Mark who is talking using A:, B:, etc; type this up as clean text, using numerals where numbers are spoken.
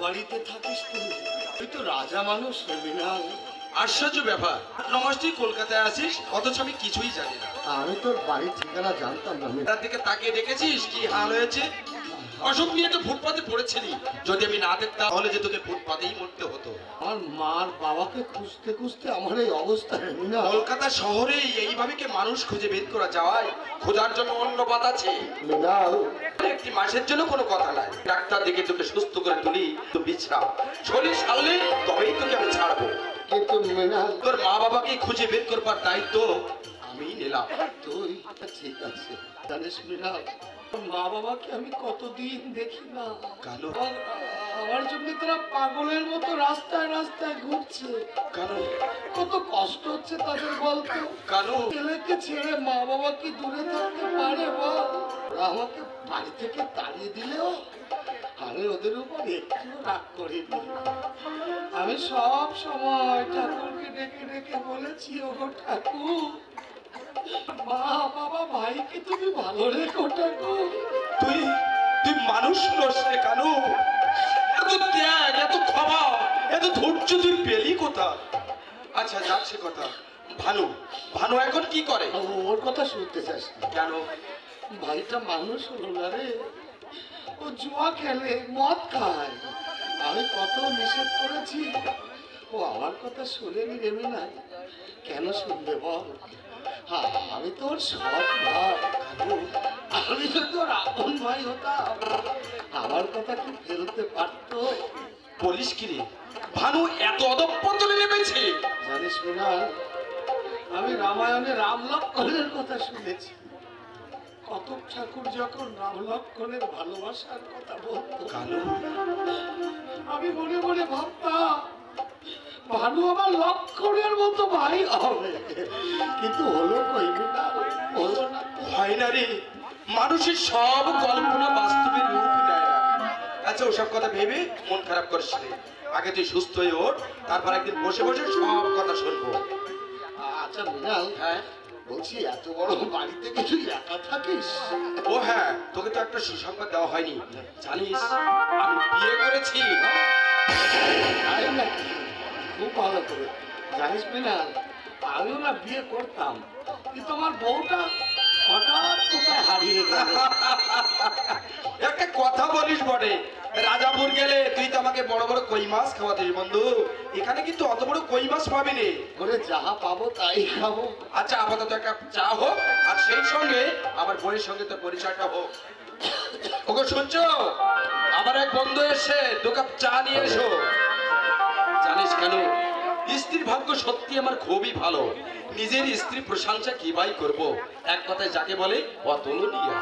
A: বাড়িতে থাকিস তুই তো রাজা মানুষ হবি না।
B: আশ্চর্য ব্যাপার, 9 মাস তুই কলকাতায় আসিস অথচ আমি কিছুই জানি না।
A: আমি তোর বাড়ির ঠিকানা জানতাম না।
B: তার দিকে তাকিয়ে দেখেছিস কি হাল হয়েছে? অসুখ নিয়ে তো ফুটপাতে পড়েছিলি, যদি আমি না দেখতাম তাহলে যে তোকে ফুটপাতেই মরতে হতো।
A: আমার মার বাবাকে খুঁজতে খুঁজতে আমার এই অবস্থা না।
B: কলকাতা শহরে এইভাবে কি মানুষ খুঁজে বের করা যায়? খোঁজার জন্য অন্য পথ আছে। একটি মাসের জন্য কোনো কথা নাই, ডাক্তার দেখে তোকে সুস্থ করে তুলি তো বিছড়া শরীর সারলে তবেই তোকে আমি ছাড়বো।
A: কিন্তু মৃণাল,
B: তোর মা বাবাকে খুঁজে বের করবার দায়িত্ব আমি নিলাম।
A: তুই ঠিক আছে। জানিস মৃণাল, মা বাবাকে আমি কতদিন দেখি না।
B: কালো
A: আমার জন্য তোরা পাগলের মতো রাস্তায় রাস্তায় ঘুরছে।
B: কালো
A: কত কষ্ট হচ্ছে তাদের বলতো।
B: কালো
A: ছেলেকে ছেড়ে মা বাবা কি দূরে থাকতে পারে বল? আমাকে বাড়ি থেকে তাড়িয়ে দিলেও আমি ওদের উপর একটু রাগ করিনি। আমি সব সময় ঠাকুরকে ডেকে ডেকে বলেছি, ওগো ঠাকুর, মা বাবা ভাইকে তুমি ভালো রেখো ঠাকুর।
B: তুই তুই মানুষ নস রে কালু। এত ত্যাগ, এত ক্ষমা, এত ধৈর্য তুই পেলি কোথায়? আচ্ছা যাক সে কথা। ভানু ভানু এখন কি করে?
A: ওর কথা শুনতে চাস না?
B: কেন?
A: ভাইটা মানুষ হলো না রে। ও জুয়া খেলে, মদ খায়। আমি কত নিষেধ করেছি, ও আমার কথা শুনেনি নেবে না। কেন শুনবে বল? হ্যাঁ, আমি তোর সৎ ভাই। আমি তো তোর আপন ভাই হতাম, আমার কথা কি ফেলতে পারতো?
B: বলিস কি রে? ভানু এত অধঃপতনে নেমেছে?
A: জানিস না, আমি রামায়ণে রাম লক্ষ্মণের কথা শুনেছি। কতক ঠাকুর যখন রাম লক্ষ্মণের ভালোবাসার কথা বলতো,
B: কালু
A: আমি মনে মনে ভাবতাম ভানু আমার লক্ষ্মণের মতো ভাই হবে। কিন্তু হলো কই না, হলো না।
B: হয় না রে, মানুষের সব কল্পনা বাস্তবে রূপ নেয় না। আচ্ছা ওসব কথা ভেবে মন খারাপ করিস রে। আগে তুই সুস্থ হয়ে ওঠ, তারপর একদিন বসে বসে সব কথা শুনবো।
A: আচ্ছা মৃণাল,
B: হ্যাঁ
A: বলছি এত বড় বাড়িতে কি তুই একা থাকিস?
B: ও হ্যাঁ, তোকে তো একটা সুসংবাদ দেওয়া হয়নি। জানিস আমি বিয়ে করেছি।
A: তাই নাকি? খুব ভালো করে। জানিস মৃণাল, আমিও না বিয়ে করতাম, কিন্তু আমার বউটা হঠাৎ কোথায় হারিয়ে গেল।
B: একটা কথা বলিস বটে, রাজাপুর গেলে তুই তো আমাকে বড় বড় কই মাছ খাওয়াতিস বন্ধু। এখানে কিন্তু অত বড় কই মাছ পাবি রে।
A: করে যাহা পাবো তাই খাবো।
B: আচ্ছা আপাতত একটা চা হোক, আর সেই সঙ্গে আমার বইয়ের সঙ্গে তো পরিচয়টা হোক। ওকে শুনছো? আমার এক বন্ধু এসে 2 কাপ চা নিয়ে এসো। জানিস কেন? স্ত্রীর ভাগ্য সত্যি আমার খুবই ভালো। নিজের স্ত্রী প্রশংসা কি ভাই করবো, এক কথায় যাকে বলে অতুলনীয়।